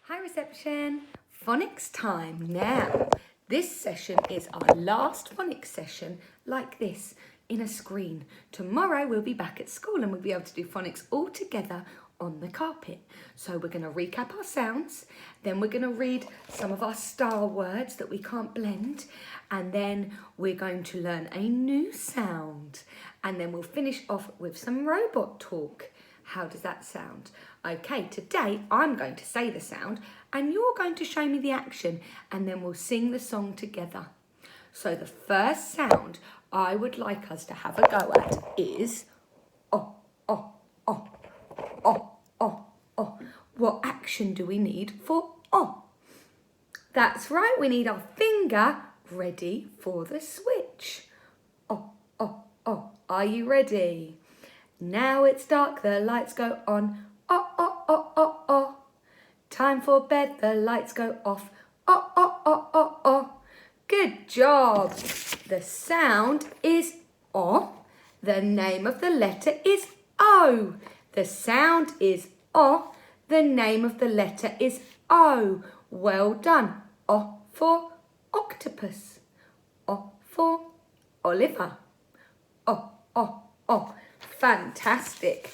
Hi reception, phonics time now. This session is our last phonics session like this in a screen. Tomorrow we'll be back at school and we'll be able to do phonics all together on the carpet. So we're going to recap our sounds, then we're going to read some of our star words that we can't blend, and then we're going to learn a new sound, and then we'll finish off with some robot talk. How does that sound? Okay, today I'm going to say the sound and you're going to show me the action, and then we'll sing the song together. So the first sound I would like us to have a go at is oh, oh, oh, oh, oh, oh. What action do we need for oh? That's right, we need our finger ready for the switch. Oh, oh, oh. Are you ready? Now it's dark, the lights go on. Oh, oh, oh, oh, oh. Time for bed, the lights go off. Oh, oh, oh, oh, oh. Good job. The sound is O. The name of the letter is O. The sound is O. The name of the letter is O. Well done. O for octopus. O for Oliver. O, O, O. Fantastic.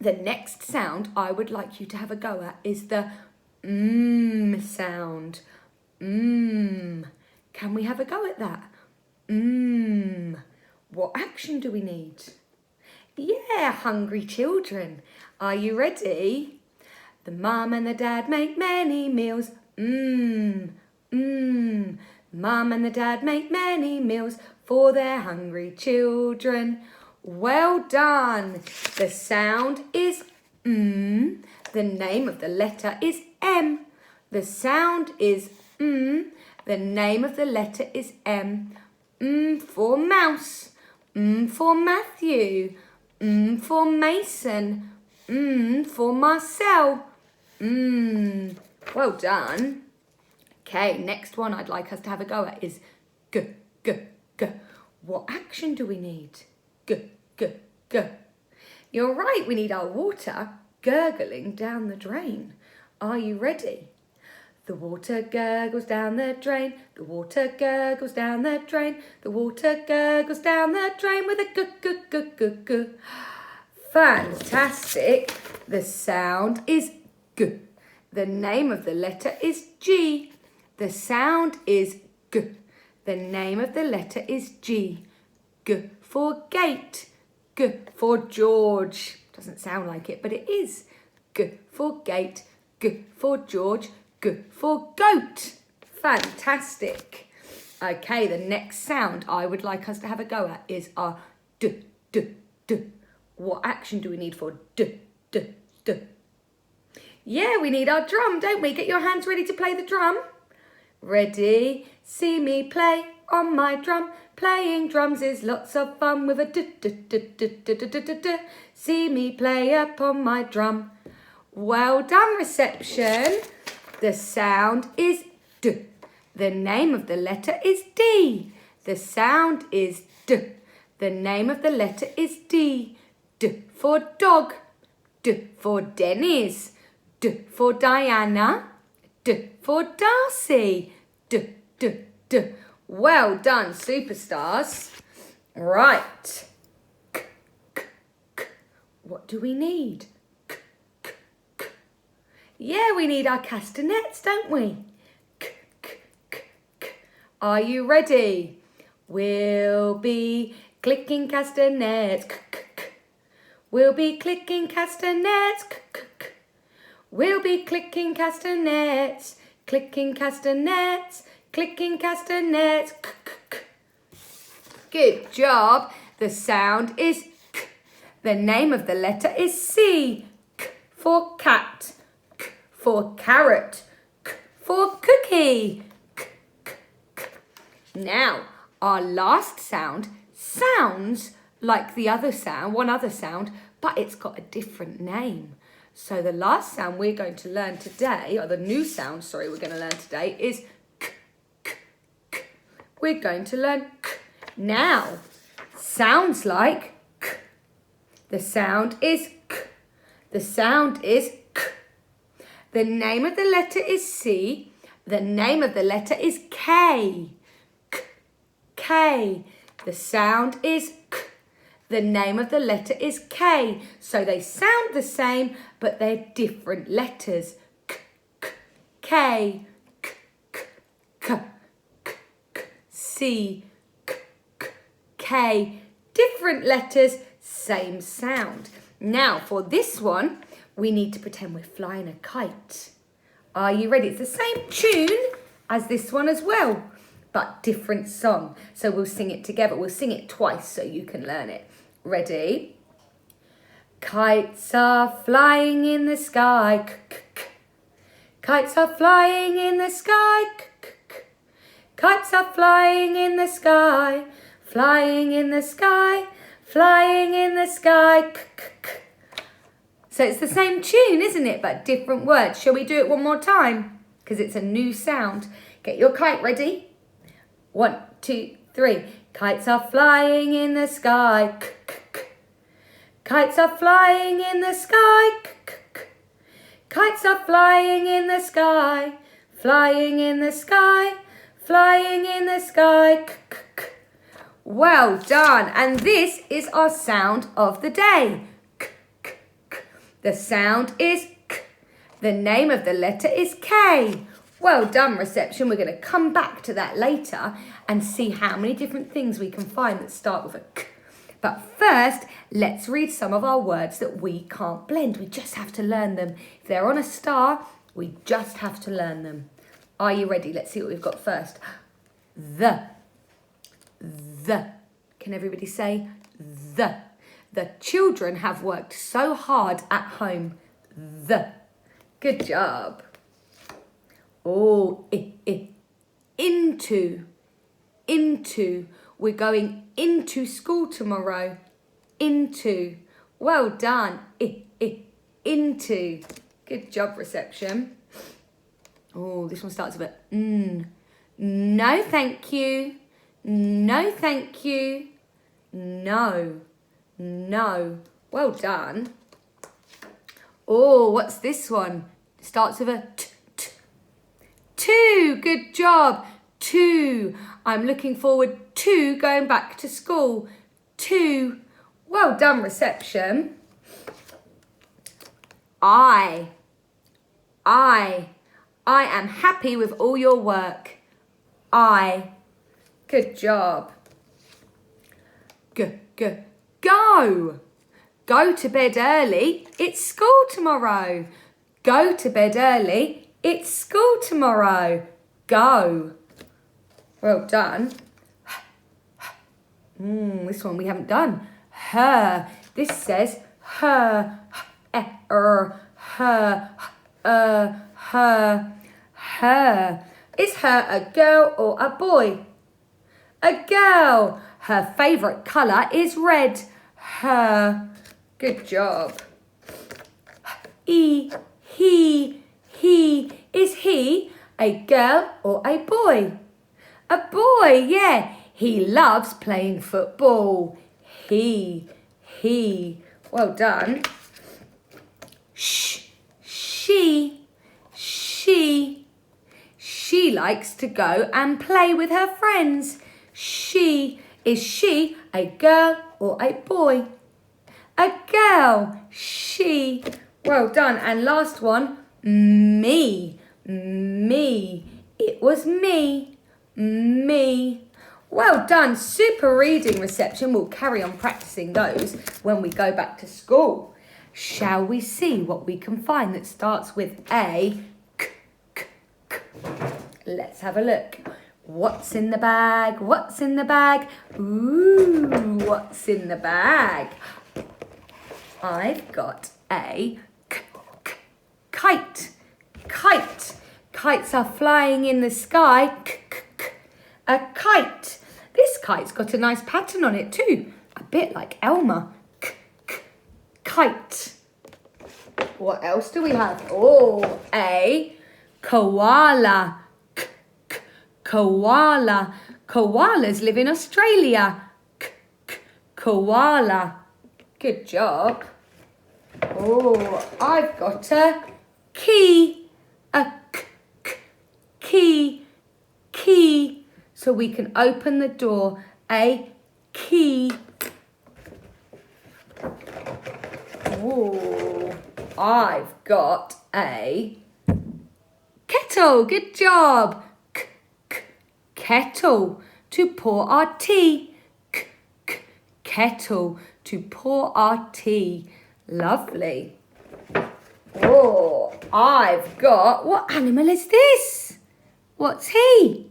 The next sound I would like you to have a go at is the sound. Can we have a go at that? What action do we need? Yeah, hungry children. Are you ready? The mum and the dad make many meals. Mum and the dad make many meals for their hungry children. Well done. The sound is The name of the letter is M. The sound is The name of the letter is M. For mouse. For Matthew. For Mason. For Marcel. Well done. Okay, next one I'd like us to have a go at is G, G, G. What action do we need? G, G, G. You're right, we need our water gurgling down the drain. Are you ready? The water gurgles down the drain. The water gurgles down the drain. The water gurgles down the drain with a g, g, g, g, g. Fantastic. The sound is G. The name of the letter is G. The sound is G. The name of the letter is G. G for gate. G for George. Doesn't sound like it, but it is. G for gate. G for George. G for goat. Fantastic. Okay, the next sound I would like us to have a go at is our D, D, D. What action do we need for D, D, D? Yeah, we need our drum, don't we? Get your hands ready to play the drum. Ready? See me play on my drum. Playing drums is lots of fun with a d, d, d, d, d, d, d, d, d. See me play upon my drum. Well done, reception. The sound is D. The name of the letter is D. The sound is D. The name of the letter is D. D for dog. D for Dennis. D for Diana. D for Darcy. D, D, D. Well done, superstars. Right. K, k, k. What do we need? K, k, k. Yeah, we need our castanets, don't we? K, k, k, k. Are you ready? We'll be clicking castanets. K, k, k. We'll be clicking castanets. K, k, k. We'll be clicking castanets. Clicking castanets. Clicking castanets. K, k, k. Good job. The sound is K. The name of the letter is C. K for cat. K for carrot. K for cookie. K, k, k. Now, our last sound sounds like the other sound, one other sound, but it's got a different name. So the last sound we're going to learn today, or the new sound, sorry, we're going to learn today is K, K, K. We're going to learn K. Now, sounds like K. The sound is K. The sound is K. The name of the letter is C. The name of the letter is K. K, K. The sound is K. The name of the letter is K. So they sound the same, but they're different letters. K, K, K, K, K, K, K, K, C, K, K, K. Different letters, same sound. Now for this one, we need to pretend we're flying a kite. Are you ready? It's the same tune as this one as well, but different song. So we'll sing it together. We'll sing it twice so you can learn it. Ready? Kites are flying in the sky. Kites are flying in the sky. Kites are flying in the sky. Flying in the sky. Flying in the sky. So it's the same tune, isn't it? But different words. Shall we do it one more time? Because it's a new sound. Get your kite ready. 1, 2, 3. Kites are flying in the sky. Kites are flying in the sky. Kites are flying in the sky. Flying in the sky. Flying in the sky. Well done. And this is our sound of the day. The sound is K. The name of the letter is K. Well done, reception. We're going to come back to that later and see how many different things we can find that start with a K. But first, let's read some of our words that we can't blend. We just have to learn them. If they're on a star, we just have to learn them. Are you ready? Let's see what we've got first. The. Can everybody say the? The children have worked so hard at home. The. Good job. Oh, into. We're going into school tomorrow. Into. Well done. Into. Good job, reception. Oh, this one starts with a N. No, thank you. No, thank you. No. Well done. Oh, what's this one? Starts with a T. To. Good job. To. I'm looking forward to going back to school. To. Well done, reception. I am happy with all your work. Good job. Go. Go to bed early. It's school tomorrow. Go to bed early. It's school tomorrow. Go. Well done. This one we haven't done. Her. This says her. Her. Is her a girl or a boy? A girl. Her favourite colour is red. Her. Good job. He. Is he a girl or a boy? A boy, yeah. He loves playing football. He. Well done. She likes to go and play with her friends. Is she a girl or a boy? A girl. She. Well done. And last one, me. It was me. Well done. Super reading, reception. We'll carry on practicing those when we go back to school. Shall we see what we can find that starts with a K? Let's have a look. What's in the bag? Ooh, what's in the bag? I've got a kite. Kites are flying in the sky. A kite. This kite's got a nice pattern on it too. A bit like Elma. Kite. What else do we have? Oh, a koala. Koala. Koalas live in Australia. Koala. Good job. Oh, I've got a key. so we can open the door. A key. Ooh, I've got a kettle. Good job. Kettle to pour our tea. Kettle to pour our tea. Lovely. Oh, I've got, what animal is this? What's he?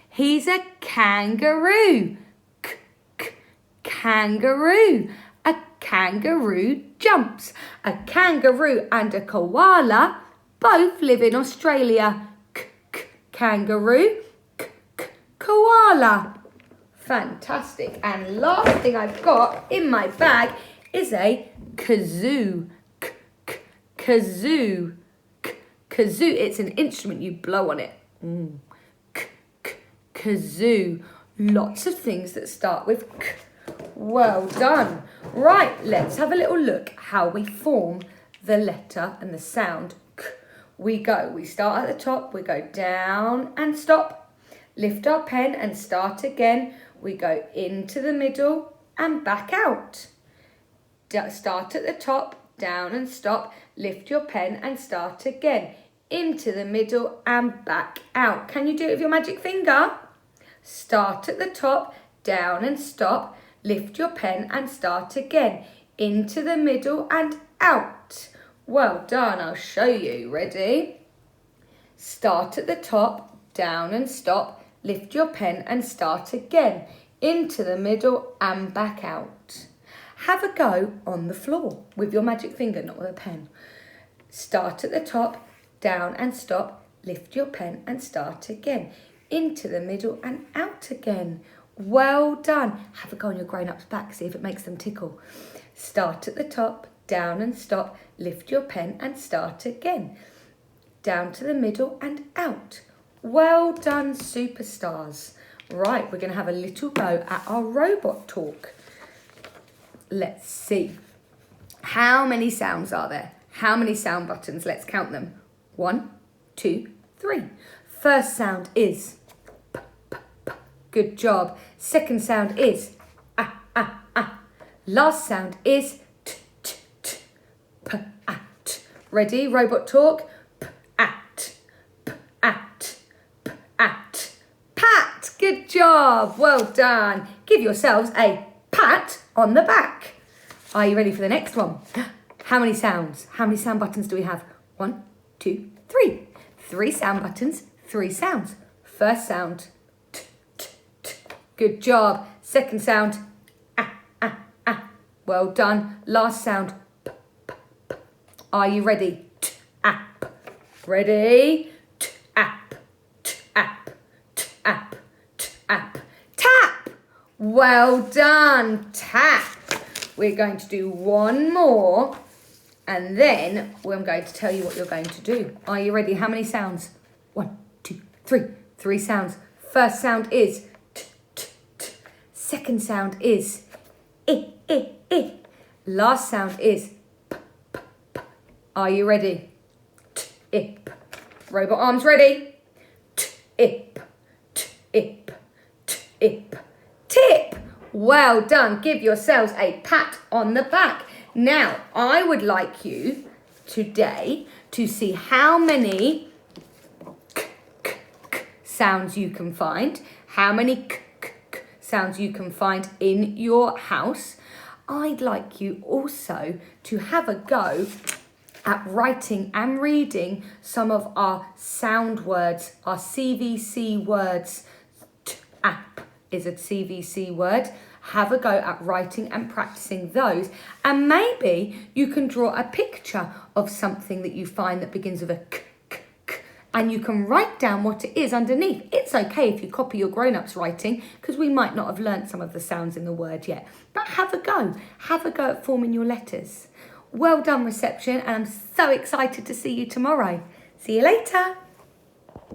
He's a kangaroo. Kangaroo. A kangaroo jumps. A kangaroo and a koala both live in Australia. Kangaroo. Koala. Fantastic. And last thing I've got in my bag is a kazoo. Kazoo. Kazoo. It's an instrument, you blow on it. Kazoo. Lots of things that start with k. Well done. Right, let's have a little look how we form the letter and the sound k. We start at the top, we go down and stop. Lift our pen and start again. We go into the middle and back out. Start at the top, down and stop. Lift your pen and start again. Into the middle and back out. Can you do it with your magic finger? Start at the top, down and stop. Lift your pen and start again. Into the middle and out. Well done, I'll show you. Ready? Start at the top, down and stop. Lift your pen and start again. Into the middle and back out. Have a go on the floor with your magic finger, not with a pen. Start at the top, down and stop. Lift your pen and start again. Into the middle and out again. Well done. Have a go on your grown-up's back, see if it makes them tickle. Start at the top, down and stop. Lift your pen and start again. Down to the middle and out. Well done, superstars. Right, we're going to have a little go at our robot talk. Let's see. How many sounds are there? How many sound buttons? Let's count them. 1, 2, 3. First sound is p, p, p. Good job. Second sound is ah, ah, ah. Last sound is t, t, t. P, at. Ready? Robot talk. P, at. P, at. P, at. Pat. Good job. Well done. Give yourselves a pat on the back. Are you ready for the next one? How many sounds? How many sound buttons do we have? 1, 2, 3. 3 sound buttons, 3 sounds. First sound, t, t, t. Good job. Second sound, ah, ah, ah. Well done. Last sound, p, p, p. Are you ready? T, ap. Ready? T, ap, t, ap, t, ap, t, ap. Tap. Well done. Tap. We're going to do one more. And then I'm going to tell you what you're going to do. Are you ready? How many sounds? 1, 2, 3. 3 sounds. First sound is t, t, t. Second sound is I, I, I. Last sound is p, p, p. Are you ready? T, ip. Robot arms ready? T, ip. T, ip. T, ip. Tip. Well done. Give yourselves a pat on the back. Now, I would like you today to see how many k, k, k sounds you can find, how many k, k, k sounds you can find in your house. I'd like you also to have a go at writing and reading some of our sound words, our CVC words. App is a CVC word. Have a go at writing and practicing those. And maybe you can draw a picture of something that you find that begins with a k, k, k, and you can write down what it is underneath. It's okay if you copy your grown-ups writing, because we might not have learnt some of the sounds in the word yet. But have a go. Have a go at forming your letters. Well done, reception, and I'm so excited to see you tomorrow. See you later.